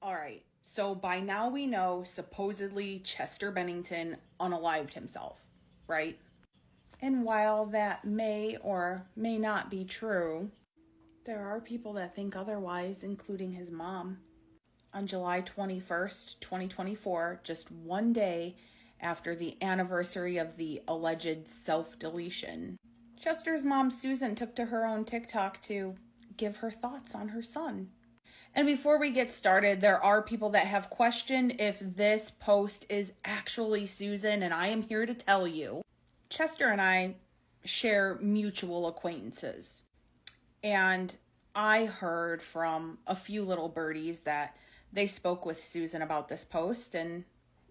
All right, so by now we know supposedly Chester Bennington unalived himself, right? And while that may or may not be true, there are people that think otherwise, including his mom. On July 21st, 2024, just one day after the anniversary of the alleged self-deletion, Chester's mom, Susan, took to her own TikTok to give her thoughts on her son. And before we get started, there are people that have questioned if this post is actually Susan, and I am here to tell you, Chester and I share mutual acquaintances. And I heard from a few little birdies that they spoke with Susan about this post, and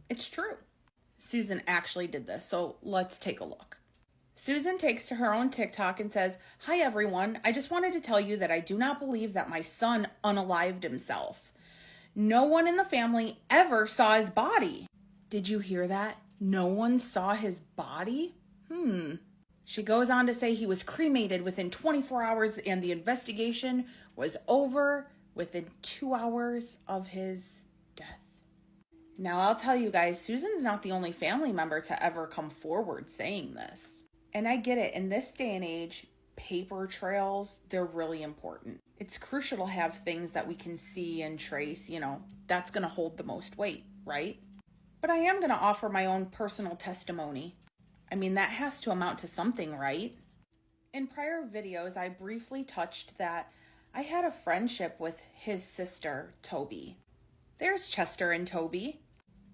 it's true. Susan actually did this, so let's take a look. Susan takes to her own TikTok and says, "Hi everyone, I just wanted to tell you that I do not believe that my son unalived himself. No one in the family ever saw his body." Did you hear that? No one saw his body? She goes on to say he was cremated within 24 hours and the investigation was over within 2 hours of his death. Now, I'll tell you guys, Susan's not the only family member to ever come forward saying this. And I get it, in this day and age, paper trails, they're really important. It's crucial to have things that we can see and trace, that's going to hold the most weight, right? But I am going to offer my own personal testimony. I mean, that has to amount to something, right? In prior videos, I briefly touched that I had a friendship with his sister, Toby. There's Chester and Toby.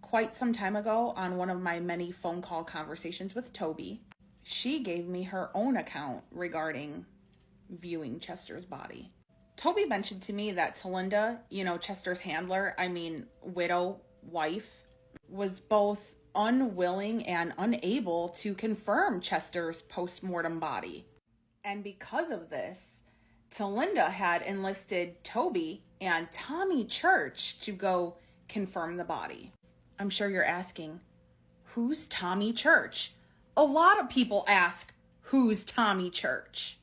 Quite some time ago, on one of my many phone call conversations with Toby, she gave me her own account regarding viewing Chester's body. Toby mentioned to me that TaLinda, Chester's handler, widow, wife, was both unwilling and unable to confirm Chester's post-mortem body. And because of this, TaLinda had enlisted Toby and Tommy Church to go confirm the body. I'm sure you're asking, who's Tommy Church? A lot of people ask, who's Tommy Church?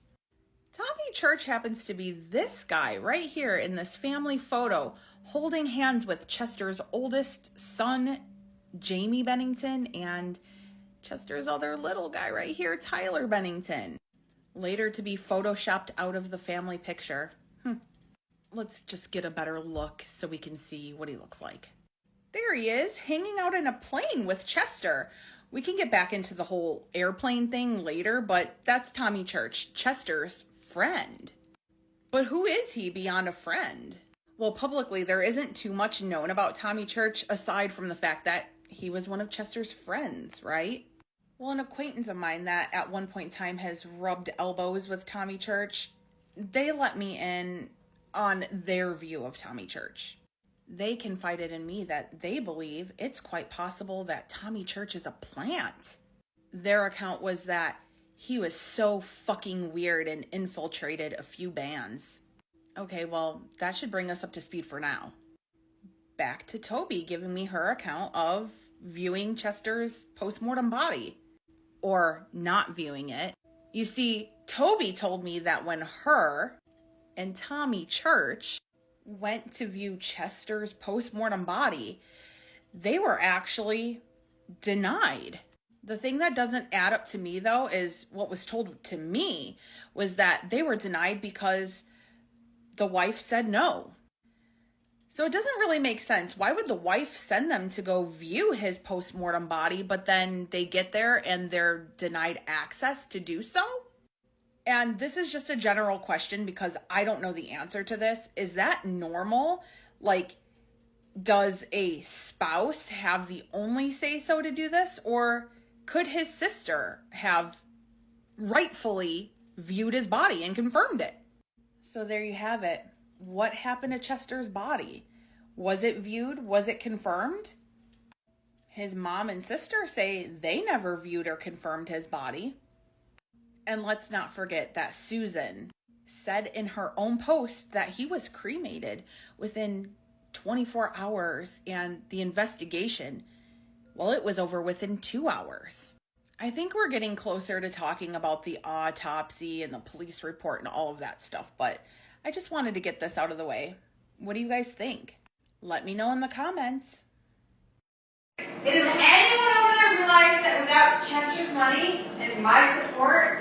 Tommy Church happens to be this guy right here in this family photo, holding hands with Chester's oldest son, Jaime Bennington, and Chester's other little guy right here, Tyler Bennington. Later to be photoshopped out of the family picture. Let's just get a better look so we can see what he looks like. There he is, hanging out in a plane with Chester. We can get back into the whole airplane thing later, but that's Tommy Church, Chester's friend. But who is he beyond a friend? Well, publicly, there isn't too much known about Tommy Church aside from the fact that he was one of Chester's friends, right? Well, an acquaintance of mine that at one point in time has rubbed elbows with Tommy Church, they let me in on their view of Tommy Church. They confided in me that they believe it's quite possible that Tommy Church is a plant. Their account was that he was so fucking weird and infiltrated a few bands. Okay, well, that should bring us up to speed for now. Back to Toby giving me her account of viewing Chester's post-mortem body. Or not viewing it. You see, Toby told me that when her and Tommy Church went to view Chester's post-mortem body, they were actually denied. The thing that doesn't add up to me, though, is what was told to me was that they were denied because the wife said no. So it doesn't really make sense. Why would the wife send them to go view his post-mortem body, but then they get there and they're denied access to do so? And this is just a general question because I don't know the answer to this. Is that normal? Like, does a spouse have the only say-so to do this? Or could his sister have rightfully viewed his body and confirmed it? So there you have it. What happened to Chester's body? Was it viewed? Was it confirmed? His mom and sister say they never viewed or confirmed his body. And let's not forget that Susan said in her own post that he was cremated within 24 hours and the investigation, well, it was over within 2 hours. I think we're getting closer to talking about the autopsy and the police report and all of that stuff, but I just wanted to get this out of the way. What do you guys think? Let me know in the comments. Does anyone over there realize that without Chester's money and my support,